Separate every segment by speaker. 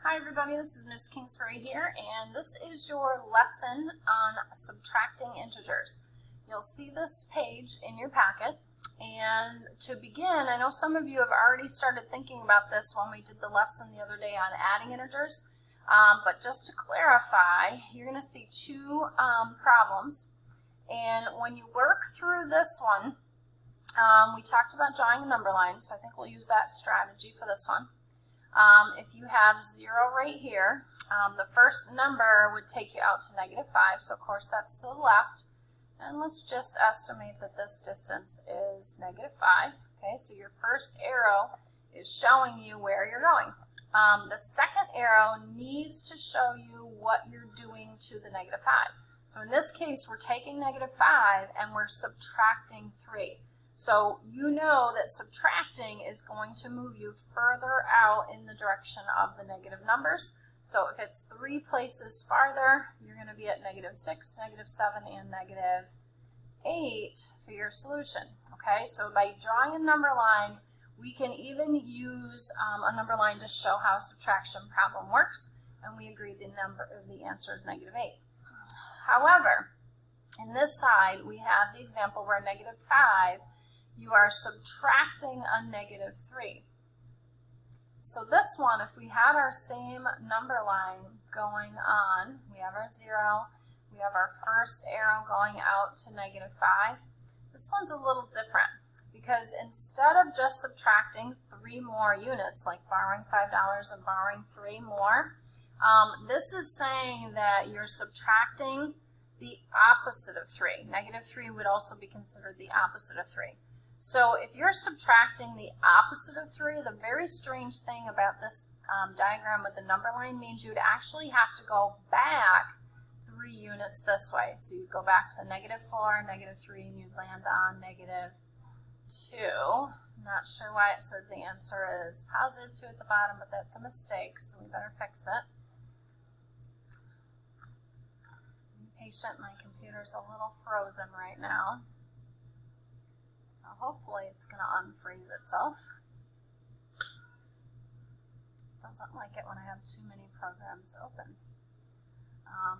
Speaker 1: Hi everybody, this is Miss Kingsbury here, and this is your lesson on subtracting integers. You'll see this page in your packet, and to begin, I know some of you have already started thinking about this when we did the lesson the other day on adding integers, but just to clarify, you're going to see two problems, and when you work through this one, we talked about drawing a number line, so I think we'll use that strategy for this one. If you have 0 right here, the first number would take you out to -5, so of course that's to the left. And let's just estimate that this distance is -5. Okay, so your first arrow is showing you where you're going. The second arrow needs to show you what you're doing to the -5. So in this case, we're taking -5 and we're subtracting 3. So you know that subtracting is going to move you further out in the direction of the negative numbers. So if it's 3 places farther, you're going to be at -6, -7, and -8 for your solution. Okay, so by drawing a number line, we can even use a number line to show how a subtraction problem works. And we agreed the answer is -8. However, in this side, we have the example where -5, you are subtracting a -3. So this one, if we had our same number line going on, we have our 0, we have our first arrow going out to -5, this one's a little different because instead of just subtracting 3 more units, like borrowing $5 and borrowing 3 more, this is saying that you're subtracting the opposite of 3. -3 would also be considered the opposite of 3. So if you're subtracting the opposite of 3, the very strange thing about this diagram with the number line means you'd actually have to go back 3 units this way. So you'd go back to -4, -3, and you'd land on -2. Not sure why it says the answer is +2 at the bottom, but that's a mistake, so we better fix it. Be patient, my computer's a little frozen right now. So hopefully it's going to unfreeze itself. Doesn't like it when I have too many programs open.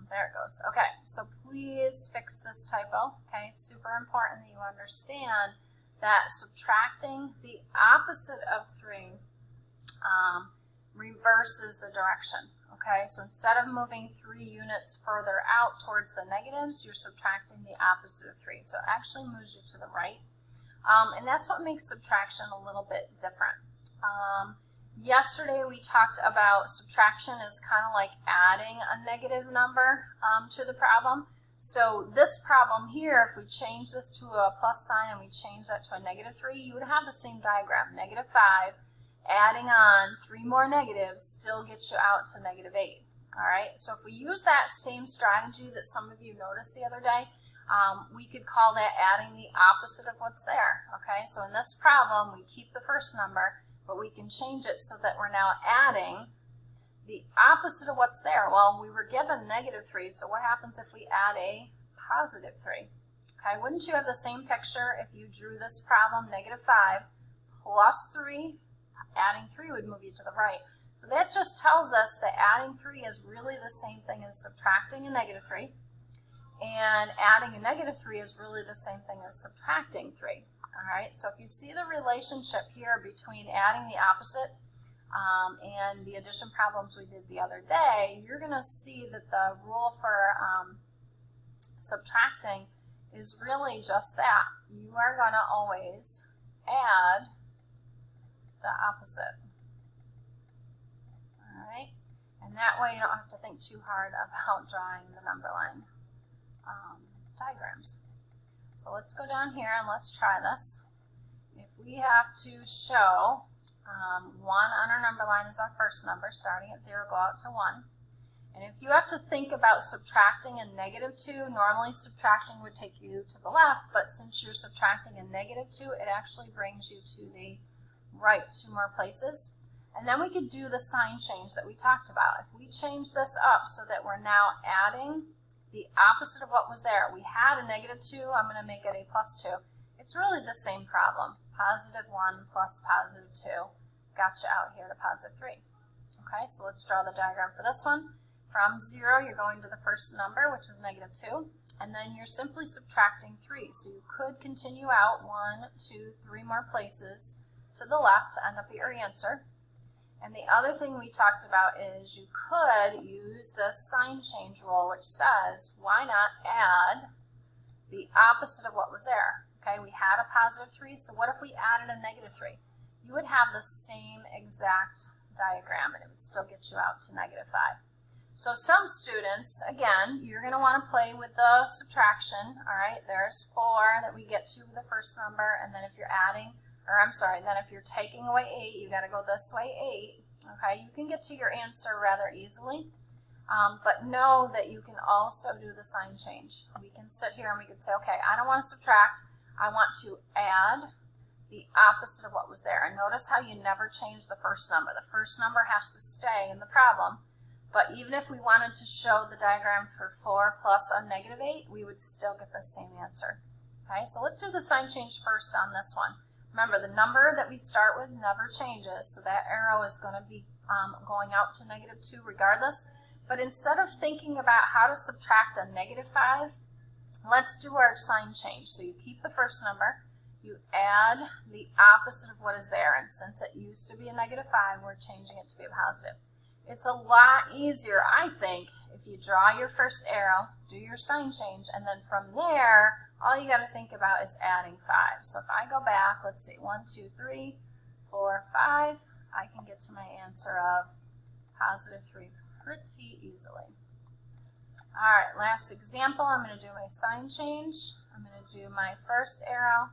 Speaker 1: There it goes. Okay, so please fix this typo. Okay, super important that you understand that subtracting the opposite of 3 reverses the direction. Okay, so instead of moving 3 units further out towards the negatives, you're subtracting the opposite of 3. So it actually moves you to the right. And that's what makes subtraction a little bit different. Yesterday we talked about subtraction as kind of like adding a negative number to the problem. So this problem here, if we change this to a plus sign and we change that to a -3, you would have the same diagram. -5, adding on 3 more negatives still gets you out to -8. All right, so if we use that same strategy that some of you noticed the other day, we could call that adding the opposite of what's there. Okay, so in this problem, we keep the first number, but we can change it so that we're now adding the opposite of what's there. Well, we were given -3, so what happens if we add a +3? Okay, wouldn't you have the same picture if you drew this problem, -5 plus 3, adding 3 would move you to the right. So that just tells us that adding 3 is really the same thing as subtracting a -3. And adding a -3 is really the same thing as subtracting 3. All right, so if you see the relationship here between adding the opposite and the addition problems we did the other day, you're going to see that the rule for subtracting is really just that. You are going to always add the opposite. All right, and that way you don't have to think too hard about drawing the number line diagrams. So let's go down here and let's try this. If we have to show 1 on our number line as our first number, starting at 0, go out to 1. And if you have to think about subtracting a -2, normally subtracting would take you to the left, but since you're subtracting a -2, it actually brings you to the right 2 more places. And then we could do the sign change that we talked about. If we change this up so that we're now adding the opposite of what was there. We had a -2, I'm going to make it a +2. It's really the same problem. +1 plus +2 got you out here to +3. Okay, so let's draw the diagram for this one. From 0, you're going to the first number, which is -2, and then you're simply subtracting 3. So you could continue out 1, 2, 3 more places to the left to end up at your answer. And the other thing we talked about is you could use the sign change rule, which says, why not add the opposite of what was there? Okay, we had a +3, so what if we added a -3? You would have the same exact diagram, and it would still get you out to -5. So some students, again, you're going to want to play with the subtraction. All right, there's 4 that we get to with the first number, and then if you're adding, or I'm sorry, then if you're taking away 8, you got to go this way 8. Okay, you can get to your answer rather easily, but know that you can also do the sign change. We can sit here and we can say, okay, I don't want to subtract, I want to add the opposite of what was there. And notice how you never change the first number. The first number has to stay in the problem. But even if we wanted to show the diagram for 4 plus a -8, we would still get the same answer. Okay, so let's do the sign change first on this one. Remember, the number that we start with never changes, so that arrow is going to be going out to -2 regardless. But instead of thinking about how to subtract a -5, let's do our sign change. So you keep the first number, you add the opposite of what is there, and since it used to be a -5, we're changing it to be a positive. It's a lot easier, I think, if you draw your first arrow, do your sign change, and then from there, all you got to think about is adding 5. So if I go back, let's see, 1, 2, 3, 4, 5, I can get to my answer of +3 pretty easily. All right, last example, I'm going to do my sign change. I'm going to do my first arrow,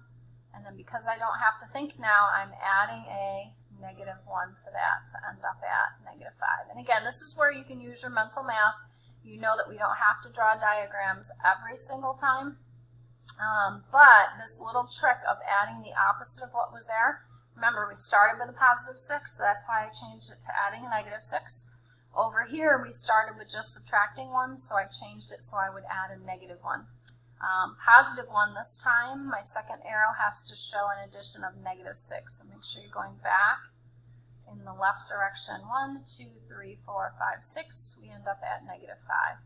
Speaker 1: and then because I don't have to think now, I'm adding a -1 to that to end up at -5. And again, this is where you can use your mental math. You know that we don't have to draw diagrams every single time, but this little trick of adding the opposite of what was there, remember we started with a +6, so that's why I changed it to adding a -6. Over here, we started with just subtracting 1, so I changed it so I would add a -1. +1 this time, my second arrow has to show an addition of -6. So make sure you're going back in the left direction. 1, 2, 3, 4, 5, 6. We end up at -5.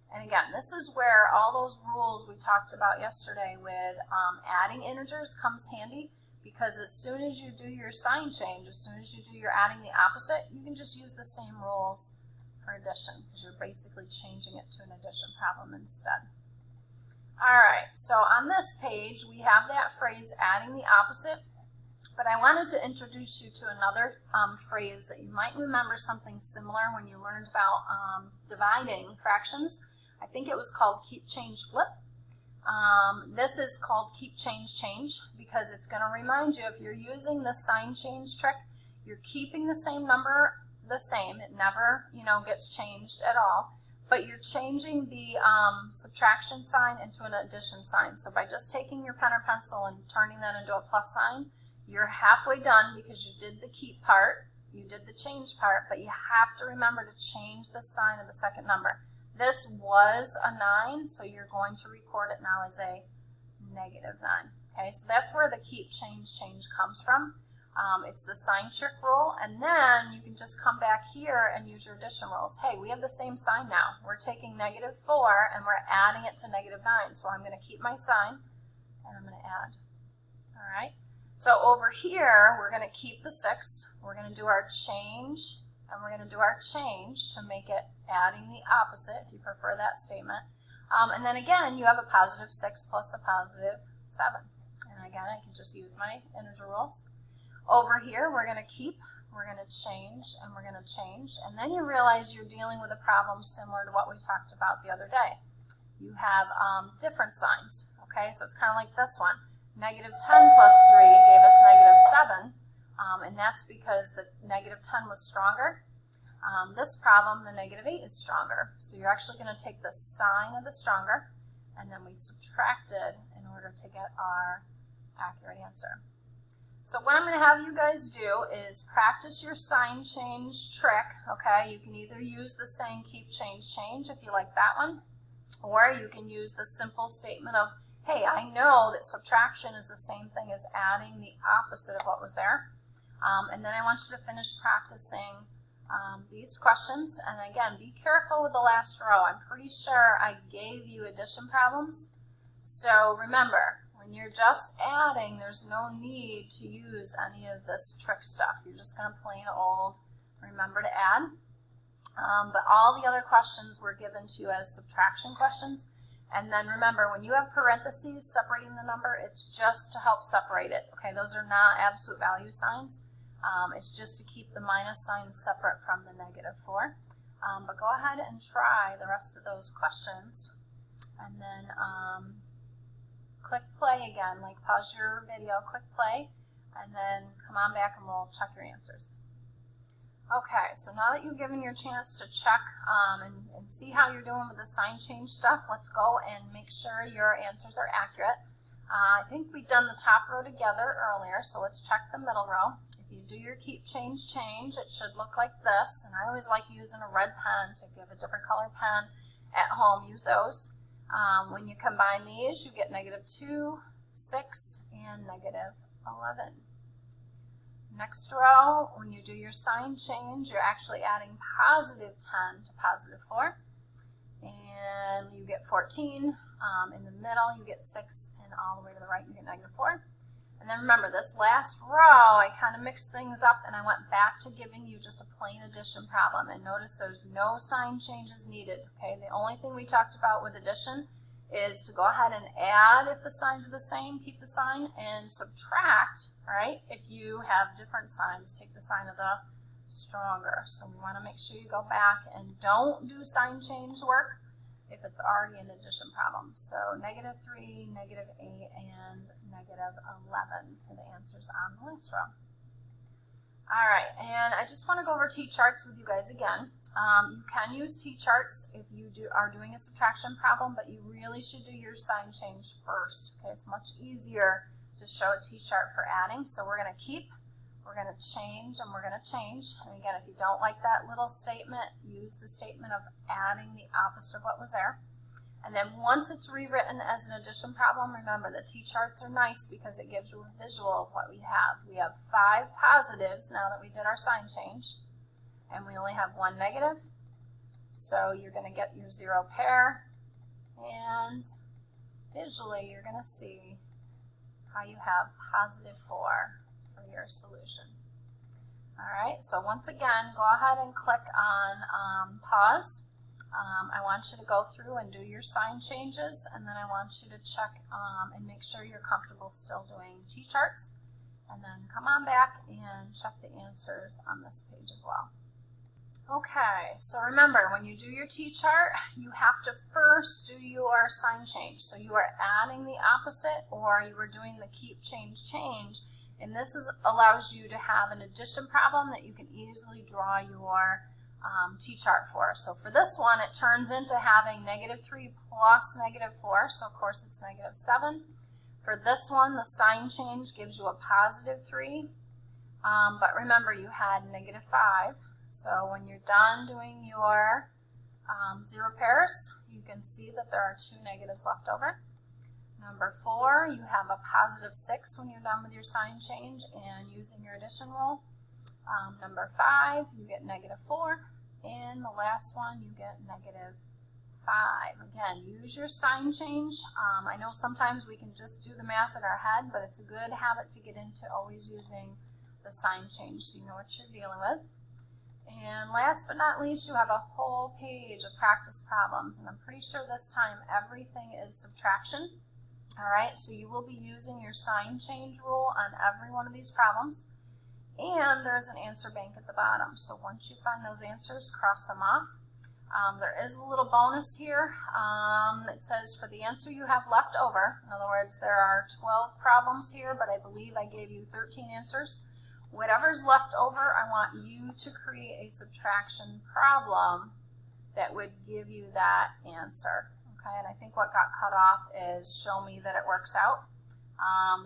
Speaker 1: And again, this is where all those rules we talked about yesterday with adding integers comes handy. Because as soon as you do your sign change, as soon as you do your adding the opposite, you can just use the same rules for addition, because you're basically changing it to an addition problem instead. All right, so on this page, we have that phrase, adding the opposite, but I wanted to introduce you to another phrase that you might remember something similar when you learned about dividing fractions. I think it was called keep, change, flip. This is called keep, change, change, because it's going to remind you if you're using the sign change trick, you're keeping the same number the same. It never, gets changed at all, but you're changing the subtraction sign into an addition sign. So by just taking your pen or pencil and turning that into a plus sign, you're halfway done because you did the keep part, you did the change part, but you have to remember to change the sign of the second number. This was a 9, so you're going to record it now as a -9. Okay, so that's where the keep, change, change comes from. It's the sign trick rule, and then you can just come back here and use your addition rules. Hey, we have the same sign now. We're taking -4 and we're adding it to -9, so I'm going to keep my sign and I'm going to add. All right, so over here, we're going to keep the 6. We're going to do our change, and we're going to do our change to make it adding the opposite, if you prefer that statement. And then again, you have a +6 plus a +7. And again, I can just use my integer rules. Over here, we're going to keep, we're going to change, and we're going to change. And then you realize you're dealing with a problem similar to what we talked about the other day. You have different signs. Okay, so it's kind of like this one. -10 plus 3 gave us -7. And that's because the -10 was stronger. This problem, the -8 is stronger. So you're actually going to take the sign of the stronger, and then we subtracted in order to get our accurate answer. So what I'm going to have you guys do is practice your sign change trick. Okay, you can either use the saying keep, change, change if you like that one, or you can use the simple statement of, hey, I know that subtraction is the same thing as adding the opposite of what was there. And then I want you to finish practicing these questions. And again, be careful with the last row. I'm pretty sure I gave you addition problems. So remember, when you're just adding, there's no need to use any of this trick stuff. You're just going to plain old remember to add. But all the other questions were given to you as subtraction questions. And then remember, when you have parentheses separating the number, it's just to help separate it. Okay, those are not absolute value signs. It's just to keep the minus sign separate from the -4. But go ahead and try the rest of those questions. And then click play again, like pause your video, click play, and then come on back and we'll check your answers. Okay, so now that you've given your chance to check and see how you're doing with the sign change stuff, let's go and make sure your answers are accurate. I think we've done the top row together earlier, so let's check the middle row. If you do your keep, change, change, it should look like this. And I always like using a red pen, so if you have a different color pen at home, use those. When you combine these, you get -2, 6, and -11. Next row, when you do your sign change, you're actually adding +10 to +4. And you get 14. In the middle, you get 6, and all the way to the right, you get -4. And then remember, this last row, I kind of mixed things up, and I went back to giving you just a plain addition problem. And notice there's no sign changes needed. Okay, the only thing we talked about with addition is to go ahead and add if the signs are the same, keep the sign, and subtract, right? If you have different signs, take the sign of the stronger. So we want to make sure you go back and don't do sign change work if it's already an addition problem. So -3, -8, and -11 for the answers on the last row. All right, and I just want to go over T-charts with you guys again. You can use T-charts if you are doing a subtraction problem, but you really should do your sign change first. Okay, it's much easier to show a T-chart for adding. So we're going to keep, we're going to change, and we're going to change. And again, if you don't like that little statement, use the statement of adding the opposite of what was there. And then once it's rewritten as an addition problem, remember the T-charts are nice because it gives you a visual of what we have. We have 5 positives now that we did our sign change, and we only have 1 negative. So you're going to get your 0 pair, and visually you're going to see how you have +4 for your solution. All right, so once again, go ahead and click on pause. I want you to go through and do your sign changes, and then I want you to check and make sure you're comfortable still doing T-charts, and then come on back and check the answers on this page as well. Okay, so remember, when you do your T-chart, you have to first do your sign change. So you are adding the opposite, or you are doing the keep, change, change, and this allows you to have an addition problem that you can easily draw your T-chart for. So for this one, it turns into having -3 plus -4, so of course it's -7. For this one, the sign change gives you a +3, but remember you had -5. So when you're done doing your 0 pairs, you can see that there are 2 negatives left over. Number 4, you have a +6 when you're done with your sign change and using your addition rule. Number 5, you get -4. And the last one, you get -5. Again, use your sign change. I know sometimes we can just do the math in our head, but it's a good habit to get into always using the sign change so you know what you're dealing with. And last but not least, you have a whole page of practice problems, and I'm pretty sure this time everything is subtraction. All right, so you will be using your sign change rule on every one of these problems. And there's an answer bank at the bottom. So once you find those answers, cross them off. There is a little bonus here. It says for the answer you have left over, in other words, there are 12 problems here, but I believe I gave you 13 answers. Whatever's left over, I want you to create a subtraction problem that would give you that answer. Okay, and I think what got cut off is show me that it works out.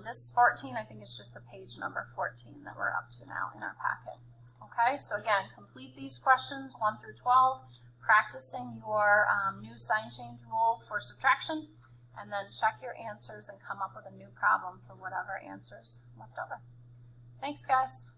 Speaker 1: This 14, I think it's just the page number 14 that we're up to now in our packet. Okay, so again, complete these questions 1 through 12, practicing your new sign change rule for subtraction, and then check your answers and come up with a new problem for whatever answers left over. Thanks, guys.